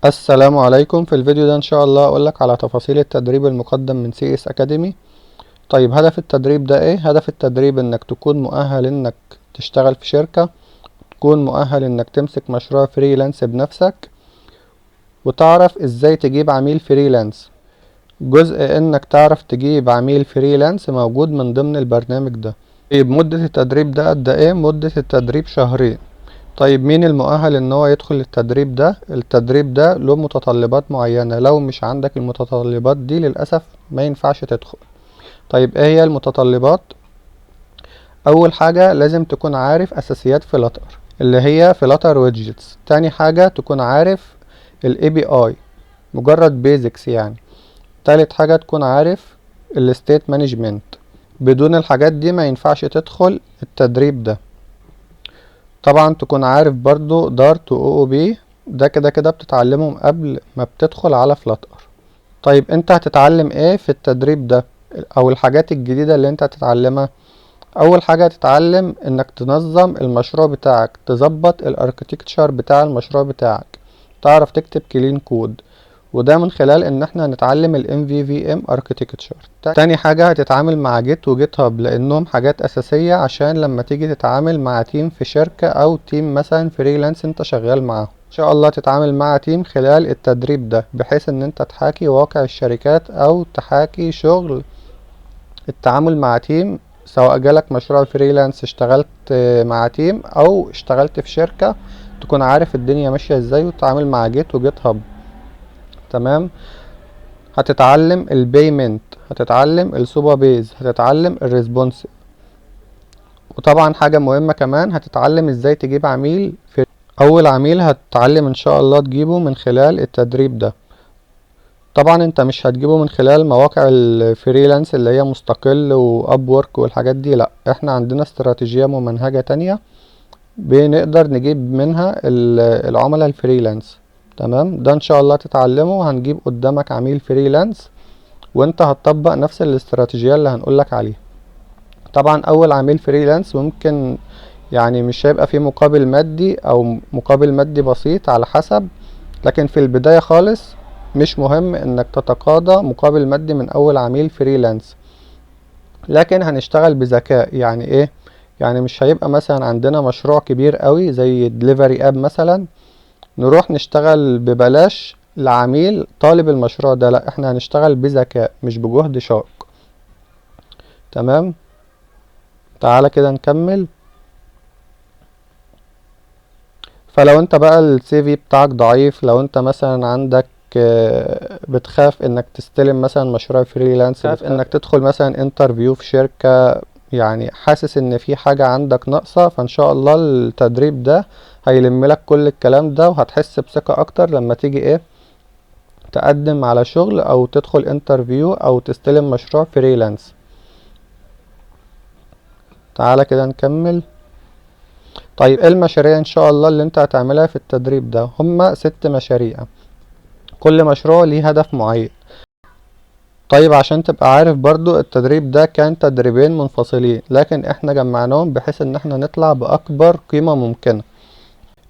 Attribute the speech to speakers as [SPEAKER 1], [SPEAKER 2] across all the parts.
[SPEAKER 1] السلام عليكم. في الفيديو ده ان شاء الله اقولك على تفاصيل التدريب المقدم من CS Academy. طيب هدف التدريب ده ايه؟ هدف التدريب انك تكون مؤهل انك تشتغل في شركة، تكون مؤهل انك تمسك مشروع فريلانس بنفسك، وتعرف ازاي تجيب عميل فريلانس. جزء انك تعرف تجيب عميل فريلانس موجود من ضمن البرنامج ده. طيب مدة التدريب ده قد ايه؟ مدة التدريب شهرين. طيب مين المؤهل ان هو يدخل التدريب ده؟ التدريب ده له متطلبات معينة، لو مش عندك المتطلبات دي للأسف ما ينفعش تدخل. طيب ايه هي المتطلبات؟ اول حاجة لازم تكون عارف اساسيات فلاتر اللي هي فلاتر ويدجتس. تاني حاجة تكون عارف ال API مجرد بيزكس يعني. تالت حاجة تكون عارف الستيت مانجمنت. بدون الحاجات دي ما ينفعش تدخل التدريب ده. طبعا تكون عارف برضو دارت و OOP، ده كده بتتعلمهم قبل ما بتدخل على فلاتر. طيب انت هتتعلم ايه في التدريب ده او الحاجات الجديدة اللي انت هتتعلمها؟ اول حاجة هتتعلم انك تنظم المشروع بتاعك، تظبط الاركتكتشر بتاع المشروع بتاعك، تعرف تكتب كلين كود، وده من خلال ان احنا هنتعلم ال MVVM architecture. تاني حاجة هتتعامل مع جيت وجيت هاب، لانهم حاجات اساسية عشان لما تيجي تتعامل مع تيم في شركة او تيم مثلا فريلانس انت شغال معاهم. ان شاء الله تتعامل مع تيم خلال التدريب ده، بحيث ان انت تحاكي واقع الشركات او تحاكي شغل التعامل مع تيم، سواء جالك مشروع فريلانس اشتغلت مع تيم او اشتغلت في شركة، تكون عارف الدنيا ماشية ازاي وتتعامل مع جيت وجيت هاب. تمام. هتتعلم البيمنت، هتتعلم السوبر بيز، هتتعلم الريسبونس، وطبعا حاجة مهمة كمان هتتعلم ازاي تجيب عميل. في اول عميل هتتعلم ان شاء الله تجيبه من خلال التدريب ده. طبعا انت مش هتجيبه من خلال مواقع الفريلانس اللي هي مستقل واب وورك والحاجات دي، لا، احنا عندنا استراتيجية ممنهجة تانية بنقدر نجيب منها العملاء الفريلانس. تمام. ده ان شاء الله تتعلمه، هنجيب قدامك عميل فريلانس وانت هتطبق نفس الاستراتيجية اللي هنقولك عليها. طبعا اول عميل فريلانس ممكن يعني مش هيبقى فيه مقابل مادي او مقابل مادي بسيط على حسب، لكن في البداية خالص مش مهم انك تتقاضى مقابل مادي من اول عميل فريلانس، لكن هنشتغل بذكاء. يعني ايه؟ يعني مش هيبقى مثلا عندنا مشروع كبير قوي زي دليفري اب مثلا نروح نشتغل ببلاش لعميل طالب المشروع ده، لا، احنا هنشتغل بذكاء مش بجهد شاق. تمام. تعالى كده نكمل. فلو انت بقى السي في بتاعك ضعيف، لو انت مثلا عندك بتخاف انك تستلم مثلا مشروع فريلانس، بتخاف انك تدخل مثلا انترفيو في شركة، يعني حاسس ان في حاجة عندك ناقصة، فان شاء الله التدريب ده هيلم لك كل الكلام ده، وهتحس بثقة اكتر لما تيجي ايه تقدم على شغل او تدخل انترفيو او تستلم مشروع فريلانس. تعالى كده نكمل. طيب ايه المشاريع ان شاء الله اللي انت هتعملها في التدريب ده؟ هما 6 مشاريع، كل مشروع ليه هدف معين. طيب عشان تبقى عارف برضو التدريب ده كان تدريبين منفصلين، لكن احنا جمعناهم بحيث ان احنا نطلع باكبر قيمة ممكنة.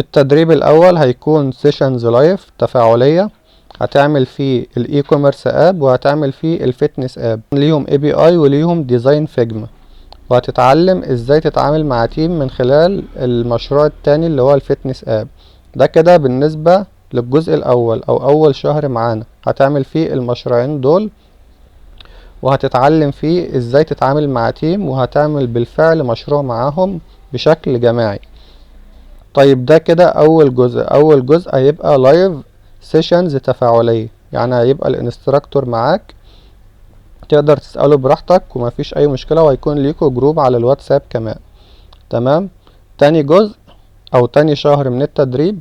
[SPEAKER 1] التدريب الاول هيكون سيشنز لايف تفاعلية، هتعمل فيه الاي كوميرس اب وهتعمل فيه الفتنس اب، ليهم API وليهم ديزاين فيجما، وهتتعلم ازاي تتعامل مع تيم من خلال المشروع التاني اللي هو الفتنس اب. ده كده بالنسبة للجزء الاول او اول شهر معانا، هتعمل فيه المشروعين دول وهتتعلم فيه ازاي تتعامل مع تيم، وهتعمل بالفعل مشروع معاهم بشكل جماعي. طيب ده كده اول جزء. اول جزء هيبقى لايف سيشنز تفاعلية، يعني هيبقى الانستراكتور معاك تقدر تسأله براحتك ومفيش اي مشكلة، وهيكون ليكوا جروب على الواتساب كمان. تمام. تاني جزء او تاني شهر من التدريب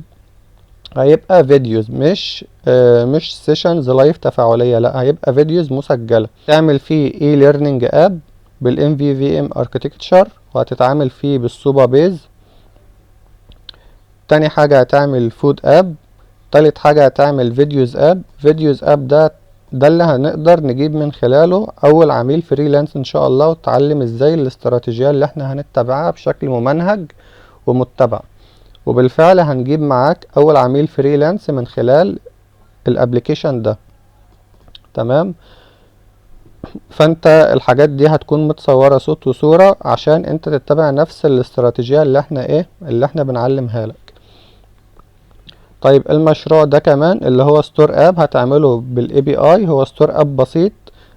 [SPEAKER 1] هيبقى فيديوز، مش سيشنز لايف تفاعلية، لا، هيبقى فيديوز مسجلة تعمل فيه اي ليرنينج اب بالام في في ام اركتكتشر، وهتتعامل فيه بالسوبر بيز. تاني حاجة هتعمل فود اب. تالت حاجة هتعمل فيديوز اب. فيديوز اب ده اللي هنقدر نجيب من خلاله اول عميل فريلانس ان شاء الله، وتتعلم ازاي الاستراتيجية اللي احنا هنتبعها بشكل ممنهج ومتبع، وبالفعل هنجيب معاك اول عميل فريلانس من خلال الابليكيشن ده. تمام. فانت الحاجات دي هتكون متصورة صوت وصورة عشان انت تتبع نفس الاستراتيجية اللي احنا بنعلمها لك. طيب المشروع ده كمان اللي هو ستور اب هتعمله بالاي بي اي، هو ستور اب بسيط،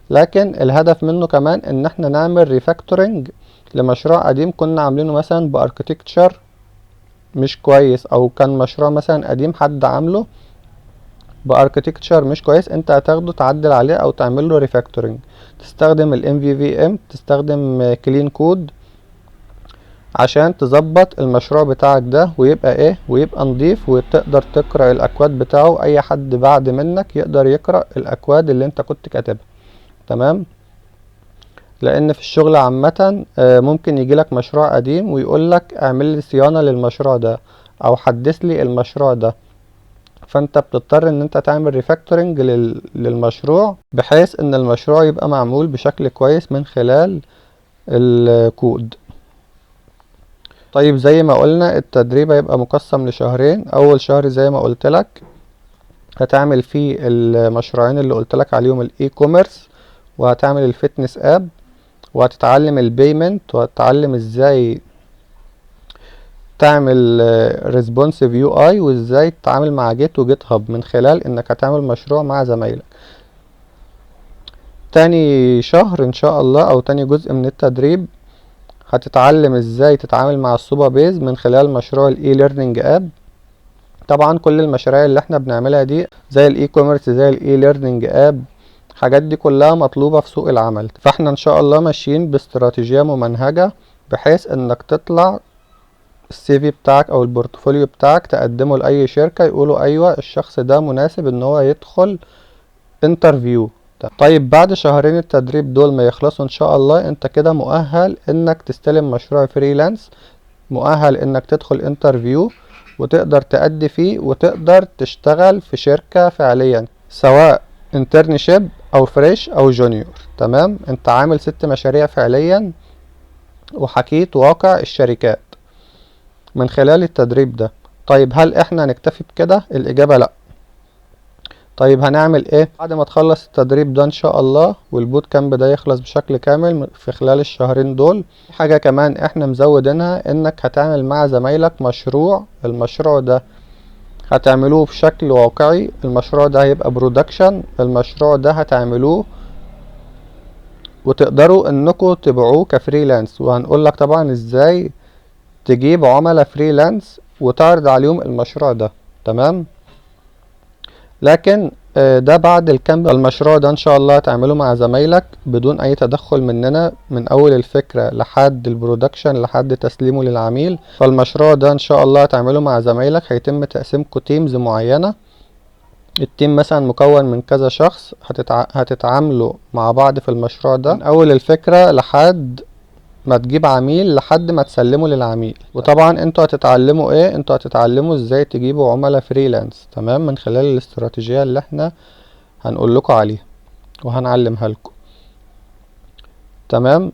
[SPEAKER 1] لكن الهدف منه كمان ان احنا نعمل ريفاكتورنج لمشروع قديم كنا عاملينه مثلا باركتكتشر مش كويس، او كان مشروع مثلا قديم حد عامله باركتكتشر مش كويس، انت هتاخده تعدل عليه او تعمل له ريفاكتورنج، تستخدم ال MVVM، تستخدم كلين كود عشان تظبط المشروع بتاعك ده ويبقى ويبقى نضيف، وتقدر تقرأ الاكواد بتاعه. اي حد بعد منك يقدر يقرأ الاكواد اللي انت كنت كاتبها. تمام. لان في الشغل عامة ممكن يجيلك مشروع قديم ويقولك اعمل لي صيانة للمشروع ده او حدث لي المشروع ده، فانت بتضطر ان انت تعمل ريفاكتورنج للمشروع بحيث ان المشروع يبقى معمول بشكل كويس من خلال الكود. طيب زي ما قلنا التدريب هيبقى مقسم لشهرين. اول شهر زي ما قلت لك هتعمل فيه المشروعين اللي قلت لك عليهم الاي كوميرس، وهتعمل الفتنس اب، وهتتعلم البيمنت، وهتتعلم ازاي تعمل responsive UI، وازاي تتعامل مع جيت وجيت هاب من خلال انك هتعمل مشروع مع زمايلك. تاني شهر ان شاء الله او تاني جزء من التدريب هتتعلم ازاي تتعامل مع السوبر بيز من خلال مشروع الاي ليرنينج اب. طبعا كل المشاريع اللي احنا بنعملها دي زي الاي كوميرس زي الاي ليرنينج اب، الحاجات دي كلها مطلوبة في سوق العمل، فاحنا ان شاء الله ماشيين باستراتيجية ممنهجة بحيث انك تطلع السي في بتاعك او البورتفوليو بتاعك تقدمه لاي شركة يقولوا ايوه الشخص ده مناسب ان هو يدخل انترفيو. طيب بعد شهرين التدريب دول ما يخلصوا ان شاء الله انت كده مؤهل انك تستلم مشروع فريلانس، مؤهل انك تدخل انترفيو وتقدر تأدي فيه وتقدر تشتغل في شركة فعليا، سواء انترنشيب او فريش او جونيور. تمام. انت عامل 6 مشاريع فعليا وحكيت واقع الشركات من خلال التدريب ده. طيب هل احنا نكتفي بكده؟ الاجابة لا. طيب هنعمل ايه بعد ما تخلص التدريب ده ان شاء الله والبوت كامب ده يخلص بشكل كامل في خلال الشهرين دول؟ حاجة كمان احنا مزودينها انك هتعمل مع زمايلك مشروع، المشروع ده هتعملوه بشكل واقعي، المشروع ده هيبقى برودكشن، المشروع ده هتعملوه وتقدروا انكم تبيعوه كفريلانس، وهنقول لك طبعا ازاي تجيب عملاء فريلانس وتعرض عليهم المشروع ده. تمام. لكن ده بعد الكامب. المشروع ده ان شاء الله هتعمله مع زمايلك بدون اي تدخل مننا، من اول الفكرة لحد البرودكشن لحد تسليمه للعميل. فالمشروع ده ان شاء الله هتعمله مع زمايلك، هيتم تقسيمكم تيمز معينة، التيم مثلا مكون من كذا شخص، هتتعاملوا مع بعض في المشروع ده من اول الفكرة لحد ما تجيب عميل لحد ما تسلمه للعميل. وطبعا انتوا هتتعلموا انتوا هتتعلموا ازاي تجيبوا عملاء فريلانس. تمام. من خلال الاستراتيجية اللي احنا هنقول لكم عليها وهنعلمها لكم. تمام.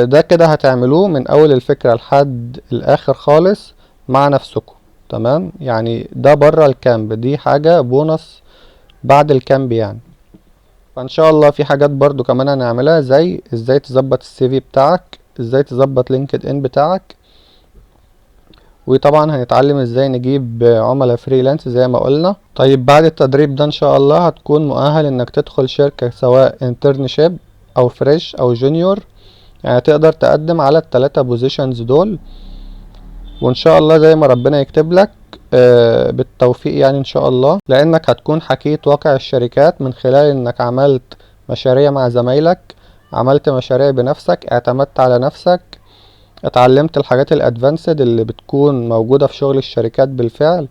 [SPEAKER 1] ده كده هتعملوه من اول الفكرة لحد الاخر خالص مع نفسكم. تمام. يعني ده بره الكامب، دي حاجة بونص بعد الكامب يعني. فان شاء الله في حاجات برضو كمان هنعملها زي ازاي تظبط السي في بتاعك، ازاي تظبط لينكد ان بتاعك، وطبعا هنتعلم ازاي نجيب عملاء فريلانس زي ما قلنا. طيب بعد التدريب ده ان شاء الله هتكون مؤهل انك تدخل شركة سواء انترنشيب او فريش او جونيور، يعني تقدر تقدم على ال3 بوزيشنز دول، وان شاء الله زي ما ربنا يكتب لك بالتوفيق يعني ان شاء الله، لانك هتكون حكيت واقع الشركات من خلال انك عملت مشاريع مع زمايلك، عملت مشاريع بنفسك، اعتمدت على نفسك، اتعلمت الحاجات الادفانسد اللي بتكون موجودة في شغل الشركات بالفعل.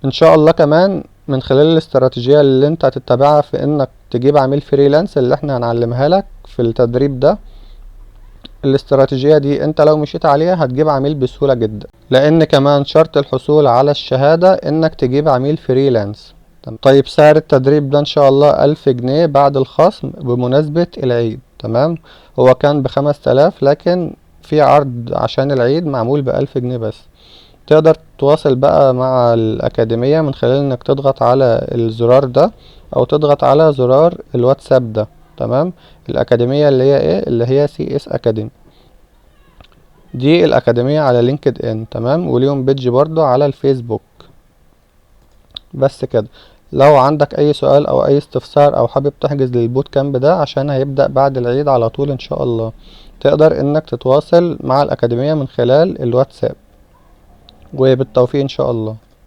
[SPEAKER 1] ان شاء الله كمان من خلال الاستراتيجية اللي انت هتتبعها في انك تجيب عميل فريلانس اللي احنا هنعلمها لك في التدريب ده، الاستراتيجية دي انت لو مشيت عليها هتجيب عميل بسهولة جدا، لان كمان شرط الحصول على الشهادة انك تجيب عميل فريلانس. طيب سعر التدريب ده ان شاء الله 1000 جنيه بعد الخصم بمناسبة العيد. تمام. هو كان ب5000 لكن في عرض عشان العيد معمول ب1000 جنيه بس. تقدر تتواصل بقى مع الأكاديمية من خلال انك تضغط على الزرار ده او تضغط على زرار الواتساب ده. تمام. الأكاديمية اللي هي ايه؟ اللي هي CS Academy. دي الأكاديمية على لينكد ان. تمام. وليهم بيدج برضو على الفيسبوك. بس كده. لو عندك اي سؤال او اي استفسار او حابب تحجز للبوت كامب ده عشان هيبدأ بعد العيد على طول ان شاء الله، تقدر انك تتواصل مع الأكاديمية من خلال الواتساب. وبالتوفيق ان شاء الله.